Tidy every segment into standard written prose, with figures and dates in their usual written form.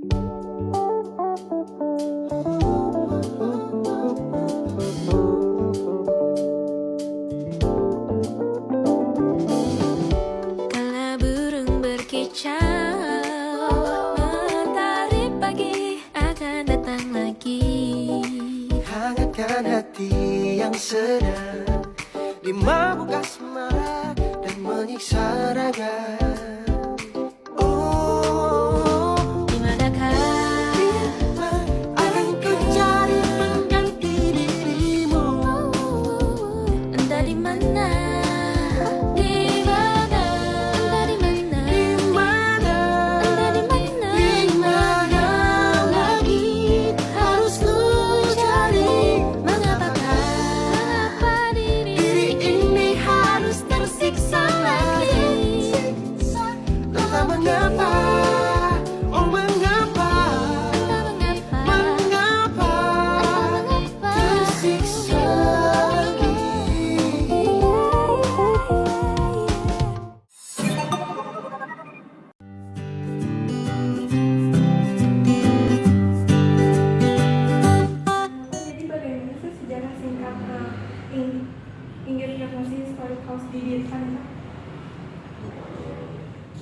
Kala burung berkicau, mentari pagi akan datang lagi. Hangatkan hati yang sedang dimabuk asmara dan menyiksa raga. Oh, Dimanakah akan ku cari pengganti dirimu? Entah di mana, di mana, entah di mana, Di mana, entah di mana, di mana lagi harus ku cari? mengapa Diri ini harus tersiksa lagi. Entah mengapa, oh mengapa, mengapa tersiksa lagi. Jadi bagaimana sih sejarah singkat Inggit Diagnosis Historic House didirikan?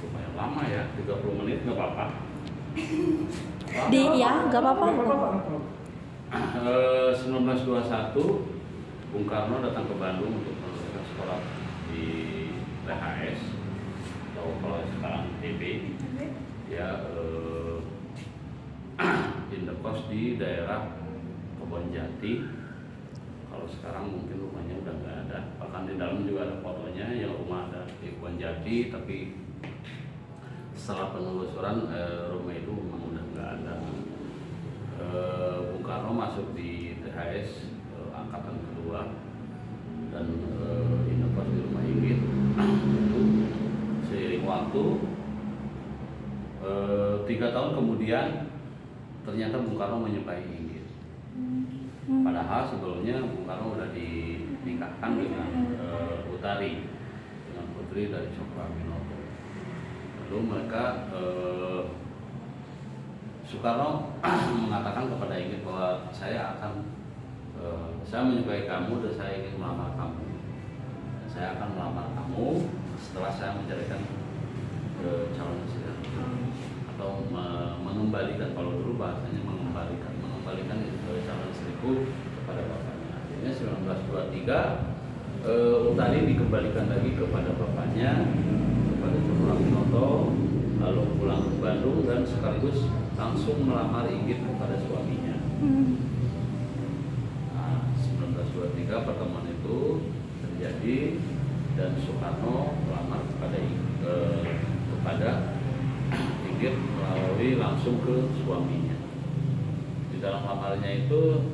Lumayan lama ya, 30 menit nggak apa-apa. Ya nggak apa-apa. 1921 Bung Karno datang ke Bandung untuk melanjutkan sekolah di PHS atau kalau sekarang TB ya, indekos di daerah Kebonjati. Kalau sekarang mungkin rumahnya udah nggak ada, bahkan di dalam juga ada fotonya yang rumah ada di Kebonjati, tapi setelah penelusuran rumah itu memang udah nggak ada. Bung Karno masuk di THS angkatan kedua dan indekos di rumah Inggit. Itu seiring waktu 3 tahun kemudian ternyata Bung Karno menyukai Inggit. Padahal sebelumnya Bung Karno sudah dinikahkan dengan Utari, dengan putri dari Cokroaminoto. Lalu mereka Soekarno mengatakan kepada Inggit bahwa saya menyukai kamu dan saya ingin melamar kamu. Saya akan melamar kamu setelah saya mencarikan calon istri atau mengembalikan, kalau dulu bahasanya mengembalikan calon istriku kepada bapaknya. Akhirnya 1923 Utari dikembalikan lagi kepada bapaknya, kepada Cokroaminoto, lalu pulang ke Bandung dan sekaligus langsung melamar Inggit kepada suaminya. Nah, 1923 pertemuan itu terjadi dan Soekarno melamar kepada Inggit melalui langsung ke suaminya. Di dalam lamarnya itu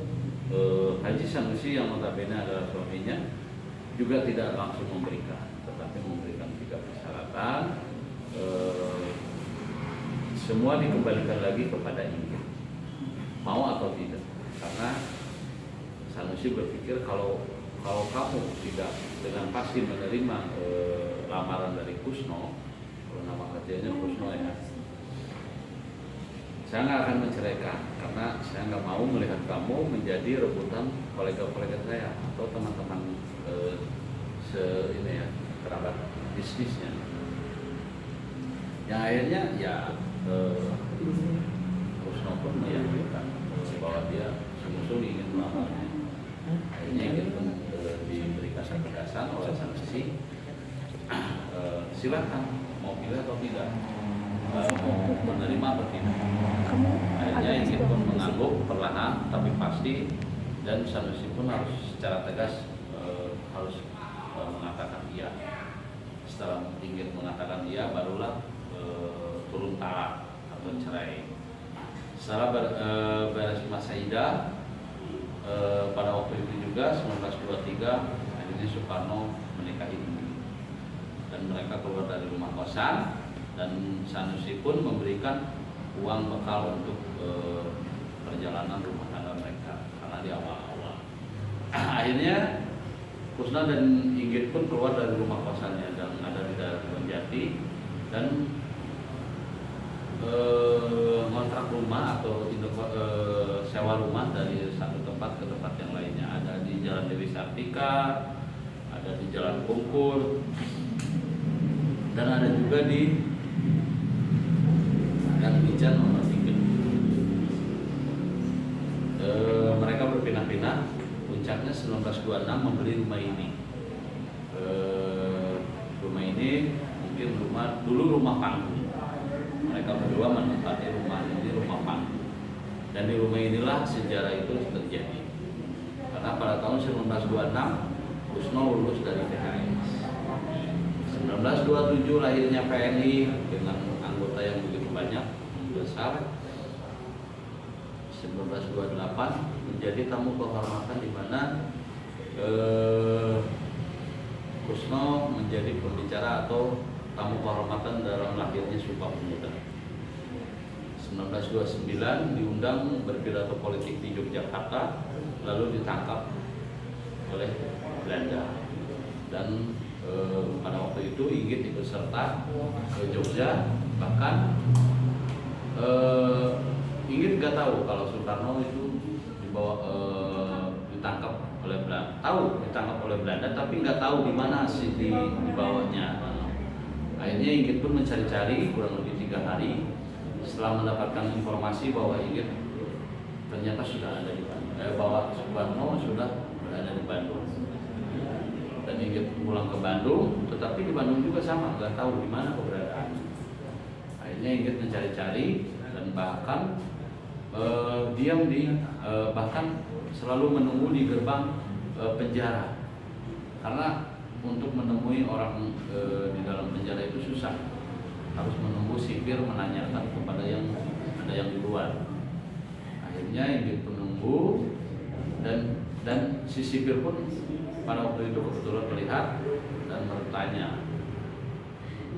Haji Sanusi yang notabene adalah suaminya juga tidak langsung memberikan, tetapi memberikan 3 persyaratan. Semua dikembalikan lagi kepada Inggit, mau atau tidak, karena Sanusi berpikir kalau kamu tidak dengan pasti menerima lamaran dari Kusno, kalau nama kerjanya Kusno ya, saya nggak akan menceraikan karena saya nggak mau melihat kamu menjadi rebutan kolega-kolega saya atau teman-teman kerabat bisnisnya. Yang akhirnya ya Kusno pun meyakinkan bahwa dia sungguh-sungguh ingin melamarnya. Akhirnya ingin diberikan ketegasan oleh Sanusi, silakan mau pilih atau tidak, mau menerima atau tidak. Akhirnya Inggit pun mengangguk perlahan tapi pasti, dan Sanusi pun harus secara tegas harus mengatakan iya. Setelah Inggit mengatakan iya, barulah turun talak atau cerai. Setelah beres masa idah, pada waktu itu juga 1923 akhirnya Soekarno menikahi Inggit dan mereka keluar dari rumah kosan, dan Sanusi pun memberikan uang bekal untuk perjalanan rumah tangga mereka karena di awal-awal. Akhirnya Kusno dan Inggit pun keluar dari rumah kosannya dan ada di daerah Kebonjati dan ngontrak rumah menyewa rumah dari satu tempat ke tempat yang lainnya. Ada di Jalan Dewi Sartika, ada di Jalan Bungkul, dan ada juga di Gang Bijan nomor 3. Mereka berpindah-pindah. Puncaknya 1926 membeli rumah ini. Rumah ini mungkin dulu rumah panggung. Mereka berdua menempati rumah ini rumah panggung. Dan di rumah inilah sejarah itu terjadi. Karena pada tahun 1926 Kusno lulus dari PHS. 1927 lahirnya PNI dengan anggota yang begitu banyak besar. 1928 menjadi tamu kehormatan di mana Kusno menjadi pembicara atau tamu kehormatan dalam lahirnya Sumpah Pemuda. 1929 diundang berpidato politik di Yogyakarta, lalu ditangkap oleh Belanda. Dan pada waktu itu Inggit ikut serta ke Jogja, bahkan Inggit nggak tahu kalau Soekarno itu ditangkap oleh Belanda. Tahu ditangkap oleh Belanda, tapi nggak tahu di mana sih dibawanya. Akhirnya Inggit pun mencari-cari kurang lebih 3 hari. Setelah mendapatkan informasi bahwa Inggit ternyata sudah ada di Bandung, bahwa Soekarno sudah berada di Bandung. Dan Inggit pulang ke Bandung, tetapi di Bandung juga sama, nggak tahu di mana keberadaannya. Akhirnya Inggit mencari-cari dan bahkan bahkan selalu menunggu di gerbang penjara, karena untuk menemui orang di dalam penjara itu susah, harus menunggu sipir menanyakan kepada yang ada yang di luar. Akhirnya Inggit menunggu dan si sipir pun pada waktu itu kebetulan melihat dan bertanya,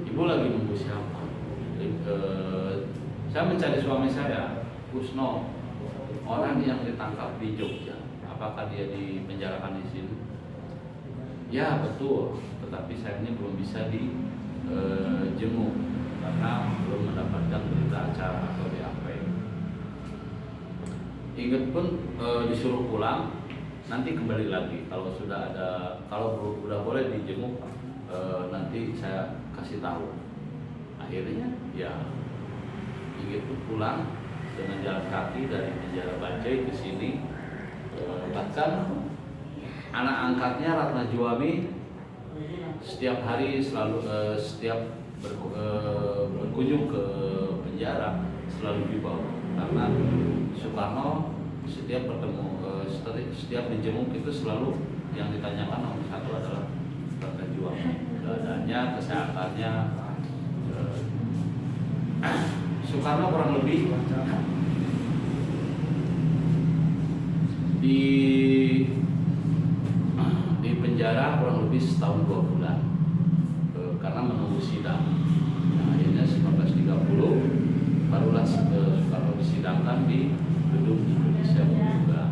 "Ibu lagi nunggu siapa?" Saya mencari suami saya, Kusno, orang yang ditangkap di Jogja. Apakah dia dipenjarakan di sini? Ya betul, tetapi saya ini belum bisa dijenguk karena belum mendapatkan berita acara atau BAP. Inggit pun disuruh pulang, nanti kembali lagi kalau sudah ada, kalau udah boleh dijenguk nanti saya kasih tahu. Akhirnya ya Inggit pun pulang dengan jalan kaki dari penjara Bajai ke sini. Bahkan anak angkatnya Ratna Juwami setiap hari selalu berkunjung ke penjara selalu dibawa, karena Soekarno setiap bertemu setiap dijenguk itu selalu yang ditanyakan nomor 1 adalah Ratna Juwami, keadaannya, kesehatannya. Soekarno kurang lebih di penjara kurang lebih setahun 2 bulan karena menunggu sidang. Nah, akhirnya 1930 barulah Soekarno disidangkan di Gedung Indonesia Membuka,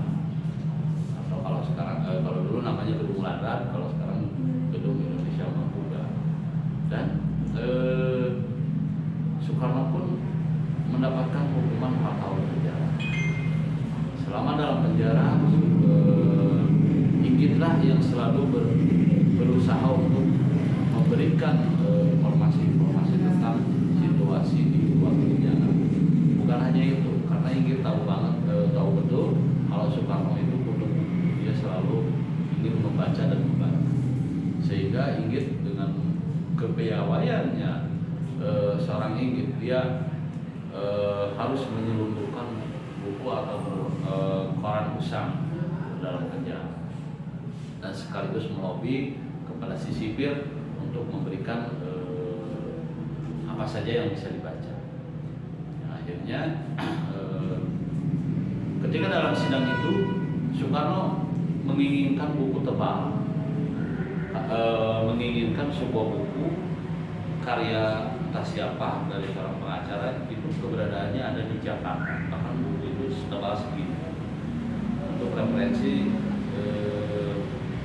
atau kalau sekarang kalau dulu namanya Gedung Ladrat, kalau sekarang Gedung Indonesia Membuka. Dan Soekarno pun mendapatkan hukuman 4 tahun penjara. Selama dalam penjara, Inggitlah yang selalu berusaha untuk memberikan informasi-informasi tentang situasi di luar penjara. Bukan hanya itu, karena Inggit tahu betul kalau Soekarno itu dia selalu ingin membaca dan membaca, sehingga Inggit dengan kepiawaiannya seorang Inggit, dia harus menyelundupkan buku atau koran usang dalam penjara, dan sekaligus melobi kepada si sipir untuk memberikan apa saja yang bisa dibaca. Nah, akhirnya ketika dalam sidang itu Soekarno menginginkan buku tebal, menginginkan sebuah buku karya entah siapa dari seorang pengacara, itu keberadaannya ada di Jakarta, bahkan buku itu setebal segini, untuk referensi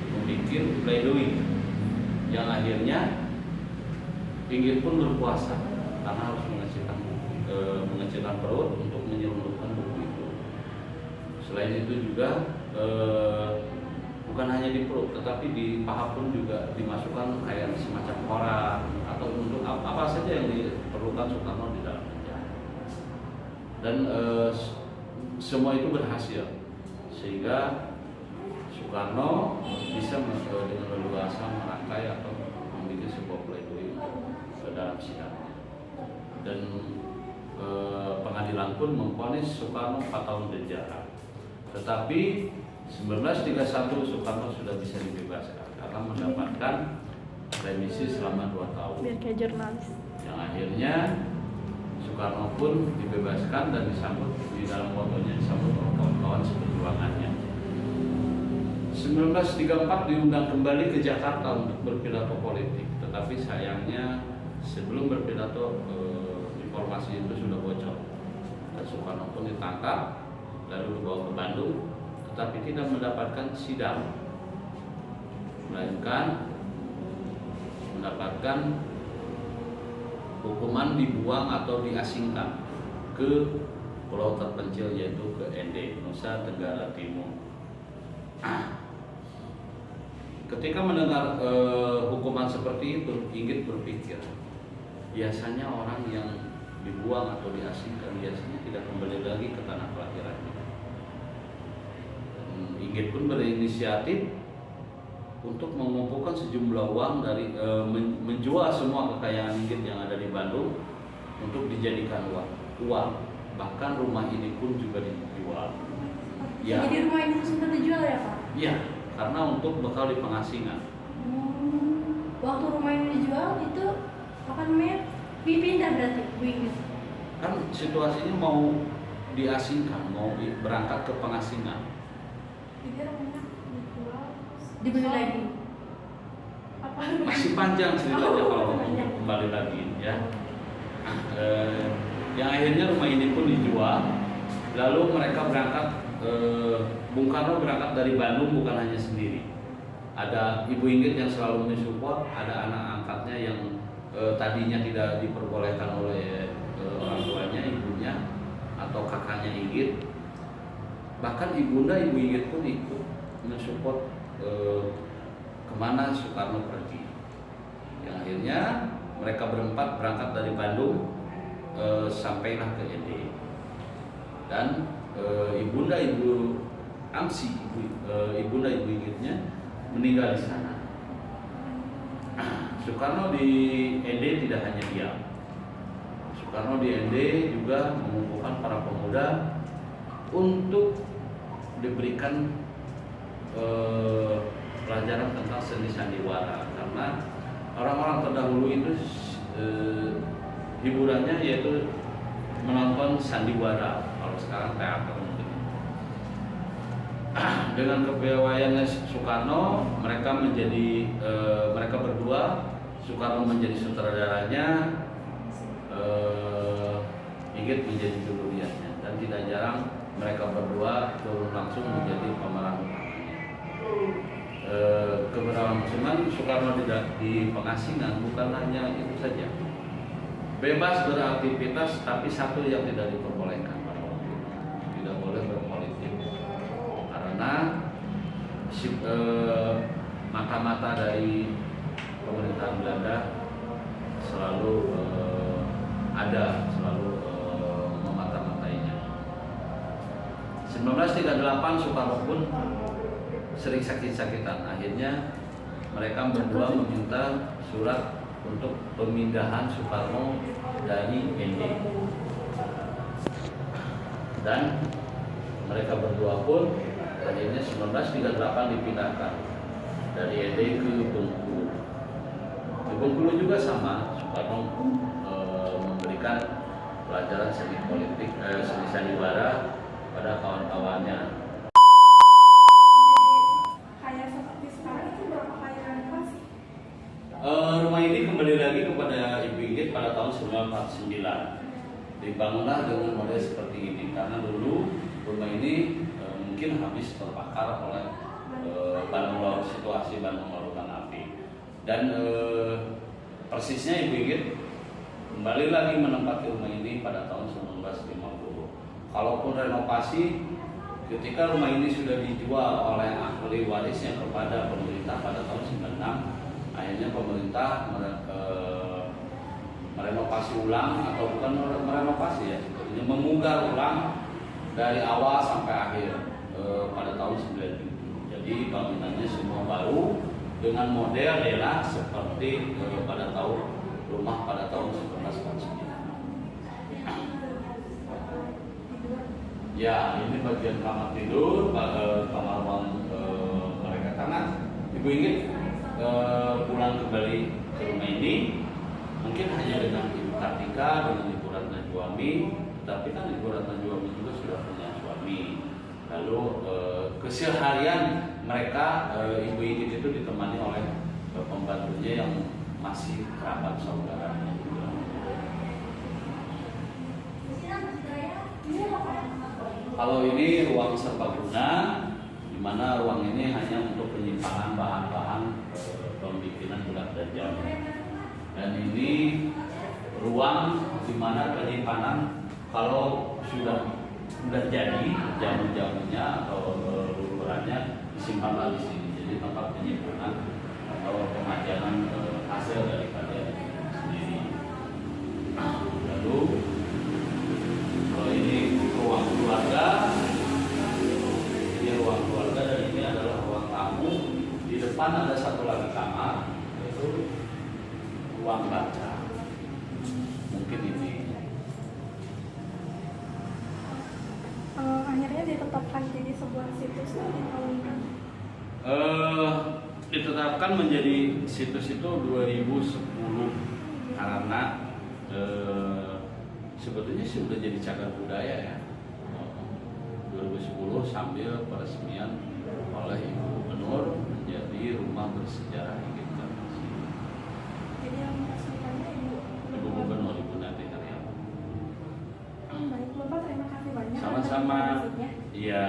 membuat pledoi, yang akhirnya Inggit pun berpuasa karena harus mengecilkan perut untuk menyelundupkan buku itu. Selain itu juga bukan hanya di perut, tetapi di paha pun juga dimasukkan kayak semacam koran atau untuk apa saja yang diperlukan Soekarno di dalam penjara. Dan semua itu berhasil sehingga Soekarno bisa dengan leluasa merangkai atau membuat sebuah pledoi dalam sidang. Dan pengadilan pun memvonis Soekarno 4 tahun penjara. Tetapi 1931 Soekarno sudah bisa dibebaskan karena mendapatkan remisi selama 2 tahun. Biar kayak jurnalis. Yang akhirnya Soekarno pun dibebaskan dan disambut di dalam fotonya disambut oleh kawan-kawan seperjuangannya. 1934 diundang kembali ke Jakarta untuk berpidato politik, tetapi sayangnya sebelum berpidato informasi itu sudah bocor dan Soekarno pun ditangkap lalu dibawa ke Bandung, tetapi tidak mendapatkan sidang, melainkan mendapatkan hukuman dibuang atau diasingkan ke pulau terpencil yaitu ke ND, Nusa Tenggara Timur. Ketika mendengar hukuman seperti itu, Inggit berpikir, biasanya orang yang dibuang atau diasingkan biasanya tidak kembali lagi ke tanah kelahirannya. Inggit pun berinisiatif untuk mengumpulkan sejumlah uang dari menjual semua kekayaan Inggit yang ada di Bandung untuk dijadikan uang. Bahkan rumah ini pun juga dijual. Ya. Jadi rumah ini sempat dijual ya Pak? Iya, karena untuk bekal di pengasingan. Waktu rumah ini dijual itu apa namanya? Pindah berarti Bu Inggit? Kan situasinya mau diasingkan, mau berangkat ke pengasingan. Jadi rumahnya dijual, dibeli lagi. Apa? Masih panjang ceritanya kalau kembali lagi ya. Yang akhirnya rumah ini pun dijual. Lalu mereka berangkat, Bung Karno berangkat dari Bandung bukan hanya sendiri. Ada Ibu Inggit yang selalu mensupport, ada anak angkatnya yang tadinya tidak diperbolehkan oleh orang tuanya, ibunya atau kakaknya Inggit. Bahkan Ibu Inggit pun ikut mensupport kemana Soekarno pergi. Yang akhirnya mereka berempat berangkat dari Bandung sampailah ke ND. Dan Ibu Amsi, Ibu Inggitnya meninggal di sana. Soekarno di ND tidak hanya diam. Soekarno di ND juga mengumpulkan para pemuda untuk diberikan pelajaran tentang seni sandiwara, karena orang-orang terdahulu itu hiburannya yaitu menonton sandiwara, kalau sekarang teater mungkin. Dengan kepiawaiannya Soekarno, mereka berdua, Soekarno menjadi sutradaranya, Inggit menjadi jururiannya, dan tidak jarang mereka berdua turun langsung menjadi pemeran utamanya. Keberlangsungan Soekarno di pengasingan bukan hanya itu saja, bebas beraktivitas, tapi satu yang tidak diperbolehkan pada waktu itu, tidak boleh berpolitik, karena mata-mata dari pemerintahan Belanda selalu memata-matainya. 1938 Soekarno pun sering sakit-sakitan. Akhirnya mereka berdua meminta surat untuk pemindahan Soekarno dari ND. Dan mereka berdua pun akhirnya 1938 dipindahkan dari ND ke Bengkulu. Di Bengkulu juga sama, Soekarno memberikan pelajaran seni politik, seni sandiwara pada kawan-kawannya. Kayak seperti sekarang itu berapa kali renovasi? Rumah ini kembali lagi kepada Ibu Inggit pada tahun 1949. Dibangunlah dengan model seperti ini karena dulu rumah ini mungkin habis terbakar oleh situasi Bandung Lautan Api. Dan persisnya Ibu Inggit kembali lagi menempati rumah ini pada tahun 1950. Kalaupun renovasi, Ketika rumah ini sudah dijual oleh ahli warisnya kepada pemerintah pada tahun 96, akhirnya pemerintah merenovasi ulang, atau bukan merenovasi ya, sebetulnya memugar ulang dari awal sampai akhir pada tahun 97. Jadi bangunannya semua baru dengan model dela seperti pada tahun rumah pada tahun 1949. Ya, ini bagian kamar tidur, kamar ruang mereka. Karena Ibu ingin pulang kembali ke rumah ini, mungkin hanya dengan Ibu Kartika, dengan Ibu Ratna Juwami, tetapi kan Ibu Ratna Juwami juga sudah punya suami. Lalu keseharian mereka, Ibu Ingrid itu ditemani oleh pembantunya yang masih kerabat saudaranya juga. Kalau ini ruang serbaguna, di mana ruang ini hanya untuk penyimpanan bahan-bahan pembikinan bulat dan jamu. Dan ini ruang di mana penyimpanan kalau sudah jadi jamu-jamunya atau lulurannya disimpan di sini. Jadi tempat penyimpanan atau pemajanan hasil daripada sendiri. Lalu kalau ini ruang keluarga, ini ruang keluarga, dan ini adalah ruang tamu. Di depan ada satu lagi kamar, yaitu ruang baca. Mungkin ini. Akhirnya ditetapkan jadi sebuah situs di tahun kan? Ditetapkan menjadi situs itu 2010 karena sebetulnya sudah jadi cagar budaya ya. 2010 sambil peresmian oleh Ibu Gubernur menjadi rumah bersejarah Ingrid Kartini. Jadi yang meresmikannya Ibu Gubernur, Ibu Nati Karyawan. Baik, Bapak terima kasih banyak. Sama-sama. Iya.